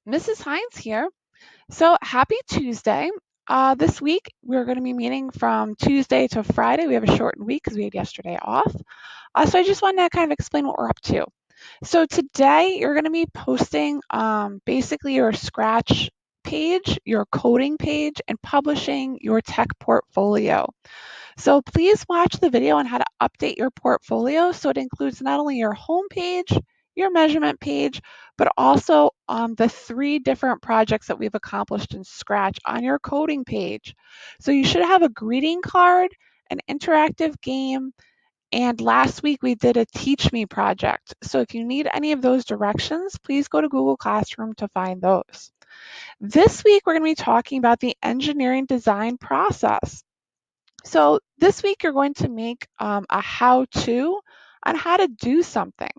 Mrs. Hynes here. So happy Tuesday. This week we're going to be meeting from Tuesday to Friday. We have a shortened week because we had yesterday off. So I just wanted to kind of explain what we're up to. So today you're going to be posting basically your Scratch page, your coding page, and publishing your tech portfolio. So please watch the video on how to update your portfolio so it includes not only your home page, your measurement page, but also the 3 different projects that we've accomplished in Scratch on your coding page. So you should have a greeting card, an interactive game, and last week we did a Teach Me project. So if you need any of those directions, please go to Google Classroom to find those. This week we're going to be talking about the engineering design process. So this week you're going to make a how-to on how to do something.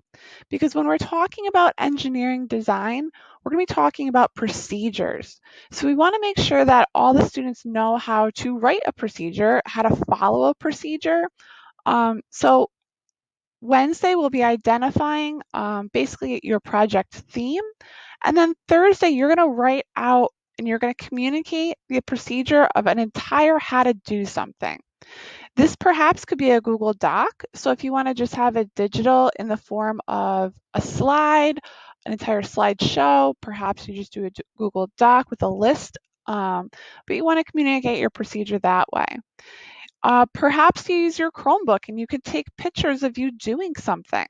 Because when we're talking about engineering design, we're going to be talking about procedures. So we want to make sure that all the students know how to write a procedure, how to follow a procedure. So Wednesday we'll be identifying basically your project theme. And then Thursday you're going to write out and you're going to communicate the procedure of an entire how to do something. This perhaps could be a Google Doc. So if you want to just have it digital in the form of a slide, an entire slideshow, perhaps you just do a Google Doc with a list, but you want to communicate your procedure that way. Perhaps you use your Chromebook and you could take pictures of you doing something.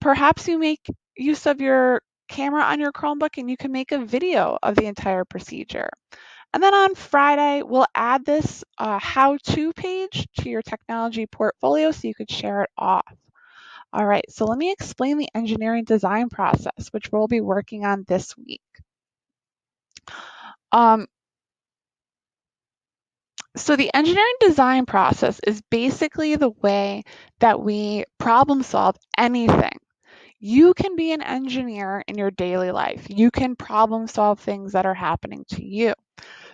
Perhaps you make use of your camera on your Chromebook and you can make a video of the entire procedure. And then on Friday, we'll add this how-to page to your technology portfolio so you could share it off. All right, so let me explain the engineering design process, which we'll be working on this week. So the engineering design process is basically the way that we problem solve anything. You can be an engineer in your daily life. You can problem solve things that are happening to you.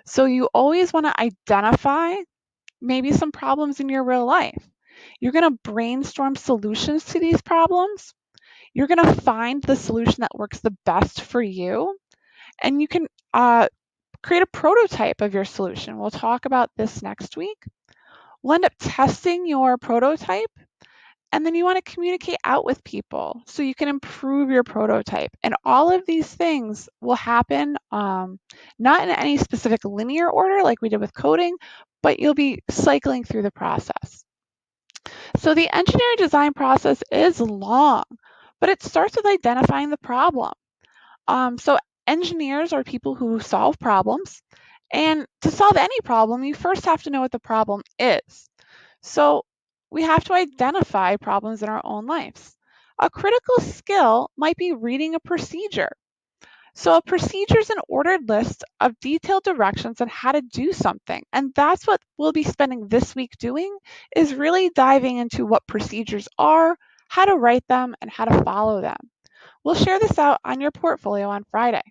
So you always want to identify maybe some problems in your real life. You're going to brainstorm solutions to these problems. You're going to find the solution that works the best for you. And you can create a prototype of your solution. We'll talk about this next week. We'll end up testing your prototype. And then you want to communicate out with people so you can improve your prototype. And all of these things will happen not in any specific linear order like we did with coding, but you'll be cycling through the process. So the engineering design process is long, but it starts with identifying the problem. So engineers are people who solve problems. And to solve any problem, you first have to know what the problem is. So we have to identify problems in our own lives. A critical skill might be reading a procedure. So a procedure is an ordered list of detailed directions on how to do something. And that's what we'll be spending this week doing, is really diving into what procedures are, how to write them, and how to follow them. We'll share this out on your portfolio on Friday.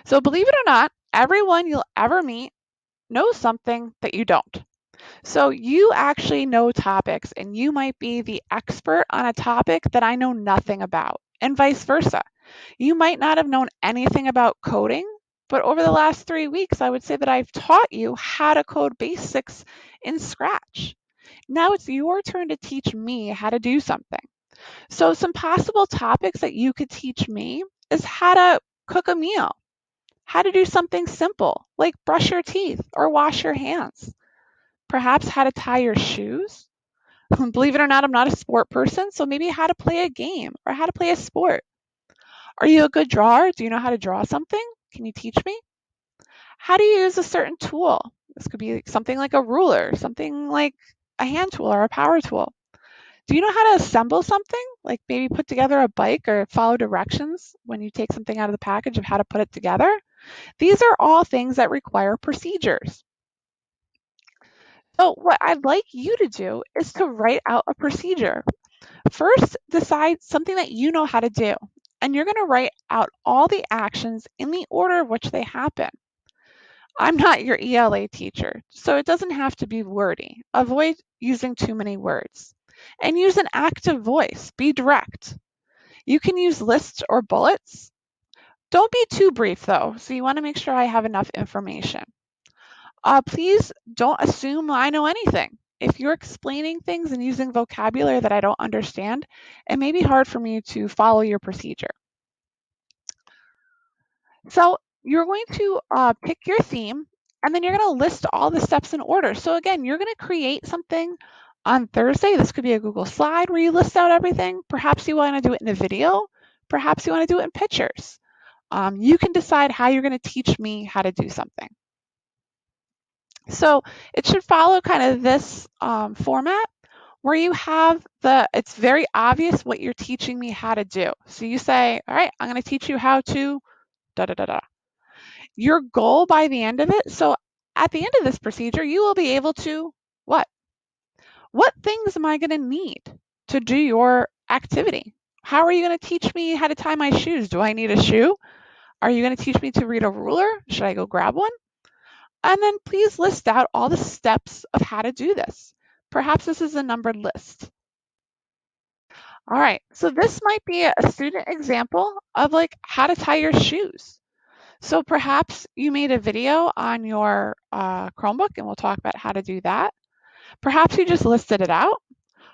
So believe it or not, everyone you'll ever meet knows something that you don't. So you actually know topics and you might be the expert on a topic that I know nothing about, and vice versa. You might not have known anything about coding, but over the last 3 weeks, I would say that I've taught you how to code basics in Scratch. Now it's your turn to teach me how to do something. So some possible topics that you could teach me is how to cook a meal, how to do something simple like brush your teeth or wash your hands, perhaps how to tie your shoes. Believe it or not, I'm not a sport person, so maybe how to play a game or how to play a sport. Are you a good drawer? Do you know how to draw something? Can you teach me? How do you use a certain tool? This could be something like a ruler, something like a hand tool or a power tool. Do you know how to assemble something? Like maybe put together a bike or follow directions when you take something out of the package of how to put it together? These are all things that require procedures. So what I'd like you to do is to write out a procedure. First, decide something that you know how to do, and you're going to write out all the actions in the order of which they happen. I'm not your ELA teacher, so it doesn't have to be wordy. Avoid using too many words. And use an active voice. Be direct. You can use lists or bullets. Don't be too brief though, so you want to make sure I have enough information. Please don't assume I know anything. If you're explaining things and using vocabulary that I don't understand, it may be hard for me to follow your procedure. So you're going to pick your theme, and then you're going to list all the steps in order. So again, you're going to create something on Thursday. This could be a Google slide where you list out everything. Perhaps you want to do it in a video. Perhaps you want to do it in pictures. You can decide how you're going to teach me how to do something. So it should follow kind of this format where you have it's very obvious what you're teaching me how to do. So you say, all right, I'm going to teach you how to da da da da. Your goal by the end of it. So at the end of this procedure, you will be able to what? What things am I going to need to do your activity? How are you going to teach me how to tie my shoes? Do I need a shoe? Are you going to teach me to read a ruler? Should I go grab one? And then please list out all the steps of how to do this. Perhaps this is a numbered list. All right, so this might be a student example of like how to tie your shoes. So perhaps you made a video on your Chromebook, and we'll talk about how to do that. Perhaps you just listed it out,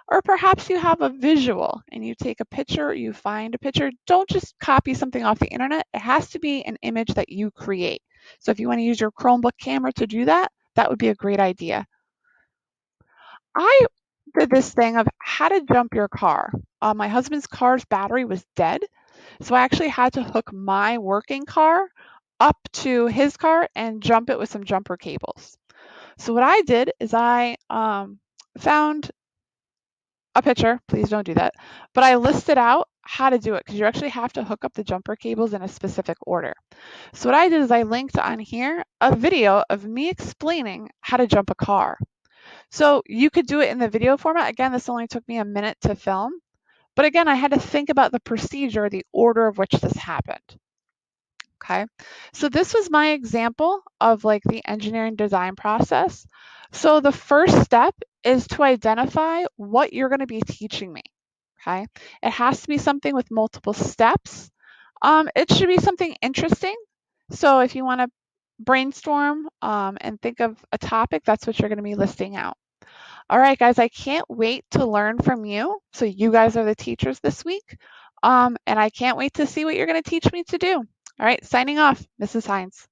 or perhaps you have a visual and you take a picture, you find a picture. Don't just copy something off the internet. It has to be an image that you create. So if you want to use your Chromebook camera to do that, that would be a great idea. I did this thing of how to jump your car. My husband's car's battery was dead, so I actually had to hook my working car up to his car and jump it with some jumper cables. So what I did is I found a picture. Please don't do that. But I listed out how to do it because you actually have to hook up the jumper cables in a specific order. So what I did is I linked on here a video of me explaining how to jump a car. So you could do it in the video format. Again, this only took me a minute to film. But again, I had to think about the procedure, the order of which this happened. Okay. So this was my example of like the engineering design process. So the first step is to identify what you're going to be teaching me. Okay. It has to be something with multiple steps. It should be something interesting. So if you want to brainstorm and think of a topic, that's what you're going to be listing out. All right, guys, I can't wait to learn from you. So you guys are the teachers this week. And I can't wait to see what you're going to teach me to do. All right, signing off, Mrs. Hynes.